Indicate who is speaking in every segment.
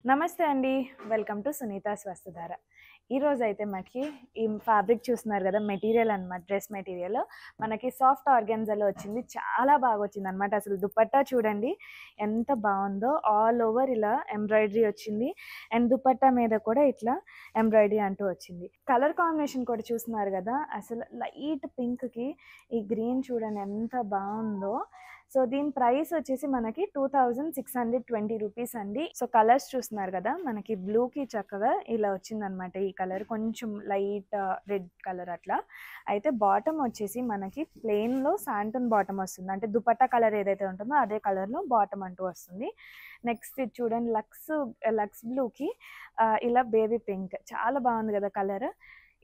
Speaker 1: నమస్తే అండి. Welcome to Sunitha Swasthadhara. ఈరోజైతే మనకి ఈ ఫ్యాబ్రిక్ చూస్తున్నారు కదా! మెటీరియల్ అనమాట. Dress material. మనకి సాఫ్ట్ ఆర్గాన్జాలో వచ్చింది. చాలా బాగా వచ్చిందనమాట. అసలు దుపట్టా చూడండి ఎంత బావుందో. ఆల్ ఓవర్ ఇలా ఎంబ్రాయిడరీ వచ్చింది. అండ్ దుపట్టా మీద కూడా ఇట్లా ఎంబ్రాయిడరీ అంటూ వచ్చింది. కలర్ కాంబినేషన్ కూడా చూస్తున్నారు కదా! అసలు లైట్ పింక్‌కి ఈ గ్రీన్ చూడండి ఎంత బావుందో. సో, దీని ప్రైస్ వచ్చేసి మనకి 2620 రూపీస్ అండి. సో, కలర్స్ చూస్తున్నారు కదా! మనకి బ్లూకి చక్కగా ఇలా వచ్చిందనమాట. ఈ కలర్ కొంచెం లైట్ రెడ్ కలర్ అట్లా. అయితే బాటమ్ వచ్చేసి మనకి ప్లెయిన్‌లో శాంటన్ బాటమ్ వస్తుంది. అంటే దుపట్టా కలర్ ఏదైతే ఉంటుందో అదే కలర్‌లో బాటమ్ అంటూ వస్తుంది. నెక్స్ట్ ఇది చూడండి లక్స్ బ్లూకి ఇలా బేబీ పింక్ చాలా బాగుంది కదా కలర్.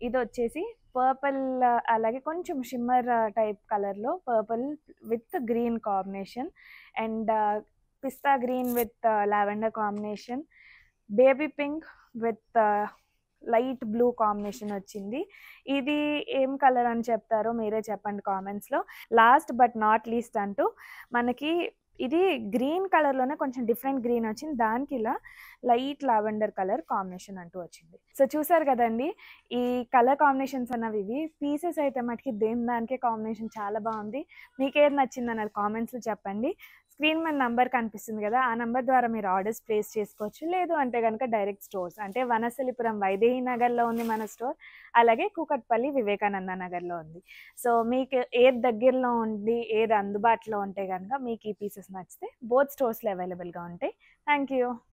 Speaker 1: ఇది వచ్చేసి పర్పుల్, అలాగే కొంచెం షిమ్మర్ టైప్ కలర్లో purple with green combination and pista green with lavender combination, baby pink with light blue combination వచ్చింది. ఇది ఏం కలర్ అని చెప్తారో మీరే చెప్పండి కామెంట్స్లో. లాస్ట్ బట్ నాట్ లీస్ట్ అంటూ మనకి ఇది గ్రీన్ కలర్లోనే కొంచెం డిఫరెంట్ గ్రీన్ వచ్చింది. దానికి ఇలా లైట్ లావెండర్ కలర్ కాంబినేషన్ అంటూ వచ్చింది. సో చూసారు కదండి, ఈ కలర్ కాంబినేషన్స్ అన్నవి ఇవి. పీసెస్ అయితే మటుకి దానికే కాంబినేషన్ చాలా బాగుంది. మీకు ఏది నచ్చింది అన్నది కామెంట్స్లో చెప్పండి. స్క్రీన్ మీద నంబర్ కనిపిస్తుంది కదా, ఆ నంబర్ ద్వారా మీరు ఆర్డర్స్ ప్లేస్ చేసుకోవచ్చు. లేదు అంటే కనుక డైరెక్ట్ స్టోర్స్ అంటే వనస్థలిపురం వైదేహి నగర్లో ఉంది మన స్టోర్, అలాగే కూకట్పల్లి వివేకానంద నగర్లో ఉంది. సో మీకు ఏది దగ్గరలో ఉండి ఏది అందుబాటులో ఉంటే కనుక మీకు ఈ పీసెస్ నచ్చితే బోత్ స్టోర్స్లో అవైలబుల్గా ఉంటాయి. Thank you.